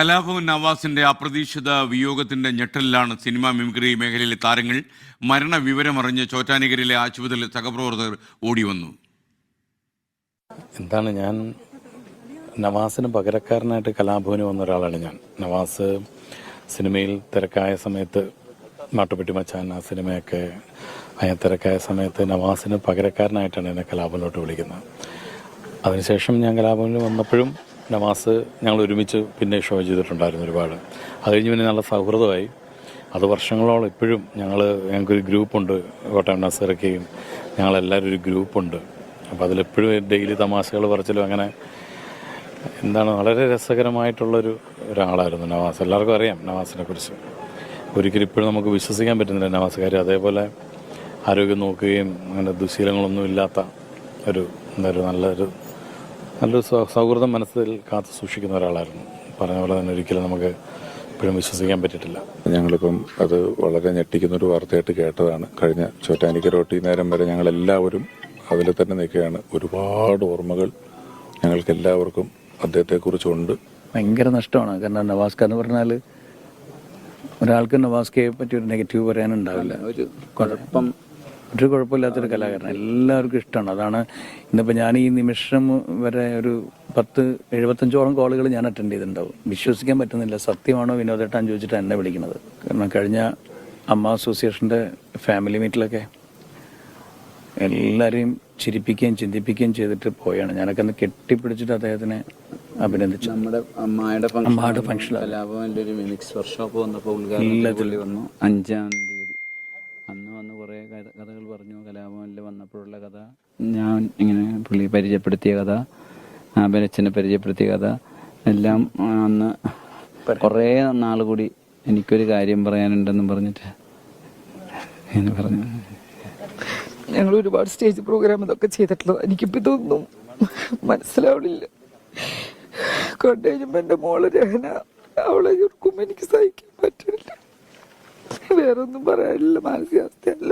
കലാഭവൻ നവാസിന്റെ അപ്രതീക്ഷിത വിയോഗത്തിന്റെ ഞെട്ടലിലാണ് cinema mimicry മേഖലയിലെ താരങ്ങൾ. മരണവിവരമറിഞ്ഞ് ചോറ്റാനിക്കരയിലെ ആശുപത്രിയിൽ സഹപ്രവർത്തകർ ഓടി വന്നു. എന്താണ്, ഞാൻ നവാസിന് പകരക്കാരനായിട്ട് കലാഭവന് വന്ന ഒരാളാണ് ഞാൻ. നവാസ് സിനിമയിൽ തിരക്കായ സമയത്ത് മാട്ടുപ്പെട്ടി മച്ചാൻ ആ സിനിമയൊക്കെ തിരക്കായ സമയത്ത് നവാസിന് പകരക്കാരനായിട്ടാണ് എന്നെ കലാഭവനിലോട്ട് വിളിക്കുന്നത്. അതിനുശേഷം ഞാൻ കലാഭവനിൽ വന്നപ്പോഴും നവാസ് ഞങ്ങൾ ഒരുമിച്ച് പിന്നെ ഷോ ചെയ്തിട്ടുണ്ടായിരുന്നു ഒരുപാട്. അത് കഴിഞ്ഞ് പിന്നെ നല്ല സൗഹൃദമായി. അത് വർഷങ്ങളോളം ഇപ്പോഴും ഞങ്ങൾക്കൊരു ഗ്രൂപ്പുണ്ട്, കോട്ടയം നസീറക്കയും ഞങ്ങളെല്ലാവരും ഒരു ഗ്രൂപ്പുണ്ട്. അപ്പോൾ അതിലെപ്പോഴും ഡെയിലി തമാശകൾ പറച്ചിലും അങ്ങനെ എന്താണ് വളരെ രസകരമായിട്ടുള്ളൊരാളായിരുന്നു നവാസ്. എല്ലാവർക്കും അറിയാം നവാസിനെ കുറിച്ച്. ഒരിക്കലും ഇപ്പോഴും നമുക്ക് വിശ്വസിക്കാൻ പറ്റുന്നില്ല നവാസ് കാര്യം. അതേപോലെ ആരോഗ്യം നോക്കുകയും അങ്ങനെ ദുശീലങ്ങളൊന്നും ഇല്ലാത്ത നല്ലൊരു സൗഹൃദം മനസ്സിൽ കാത്തു സൂക്ഷിക്കുന്ന ഒരാളായിരുന്നു. പറഞ്ഞ പോലെ തന്നെ ഒരിക്കലും നമുക്ക് ഇപ്പോഴും വിശ്വസിക്കാൻ പറ്റിയിട്ടില്ല. ഞങ്ങളിപ്പം അത് വളരെ ഞെട്ടിക്കുന്നൊരു വാർത്തയായിട്ട് കേട്ടതാണ്. കഴിഞ്ഞ ചോറ്റാനിക്കര തൊട്ട് ഈ നേരം വരെ ഞങ്ങളെല്ലാവരും അതിൽ തന്നെ നിൽക്കുകയാണ്. ഒരുപാട് ഓർമ്മകൾ ഞങ്ങൾക്ക് എല്ലാവർക്കും അദ്ദേഹത്തെക്കുറിച്ചുണ്ട്. ഭയങ്കര നഷ്ടമാണ്. കാരണം നവാസ്ക എന്ന് പറഞ്ഞാൽ ഒരാൾക്ക് നവാസ്കയെ പറ്റി ഒരു നെഗറ്റീവ് പറയാനുണ്ടാവില്ല. ഒരു കുഴപ്പമില്ലാത്തൊരു കലാകാരൻ, എല്ലാവർക്കും ഇഷ്ടമാണ്. അതാണ് ഇന്നിപ്പോൾ ഞാൻ ഈ നിമിഷം വരെ ഒരു 70-75ഓളം കോളുകൾ ഞാൻ അറ്റൻഡ് ചെയ്തിട്ടുണ്ടാവും. വിശ്വസിക്കാൻ പറ്റുന്നില്ല, സത്യമാണോ വിനോദേട്ടാൻ ചോദിച്ചിട്ട് എന്നെ വിളിക്കുന്നത്. കാരണം കഴിഞ്ഞ അമ്മ അസോസിയേഷൻ്റെ ഫാമിലി മീറ്റിലൊക്കെ എല്ലാവരെയും ചിരിപ്പിക്കുകയും ചിന്തിപ്പിക്കുകയും ചെയ്തിട്ട് പോയാണ്. ഞാനൊക്കെ ഒന്ന് കെട്ടിപ്പിടിച്ചിട്ട് അദ്ദേഹത്തിനെ അഭിനന്ദിച്ചു. നമ്മുടെ അമ്മയുടെ ഫംഗ്ഷൻ കലാഭവനിലൊരു മിമിക്സ് വർക്ക്ഷോപ്പ് വന്നപ്പോൾ ഉദ്ഘാടനത്തിൽ വന്നു 5-ാം തീയതി. അന്ന് വന്ന് കുറേ കഥകൾ പറഞ്ഞു. കലാഭവനിൽ വന്നപ്പോഴുള്ള കഥ, ഞാൻ ഇങ്ങനെ പുള്ളി പരിചയപ്പെടുത്തിയ കഥ, അച്ഛനെ പരിചയപ്പെടുത്തിയ കഥ എല്ലാം അന്ന് കുറേ നാൾ കൂടി എനിക്കൊരു കാര്യം പറയാനുണ്ടെന്നും പറഞ്ഞിട്ട് എന്ന് പറഞ്ഞു. ഞങ്ങൾ ഒരുപാട് സ്റ്റേജ് പ്രോഗ്രാം ഇതൊക്കെ ചെയ്തിട്ടുള്ളത്. എനിക്കിപ്പോൾ ഇതൊന്നും മനസ്സിലാവണില്ല. കണ്ടു കഴിയുമ്പോൾ എൻ്റെ മോള് രഹന, അവളെ ഓർക്കുമ്പോൾ എനിക്ക് സഹിക്കാൻ പറ്റില്ല. വേറെ ഒന്നും പറയാനില്ല. മാനസികാവസ്ഥയല്ല.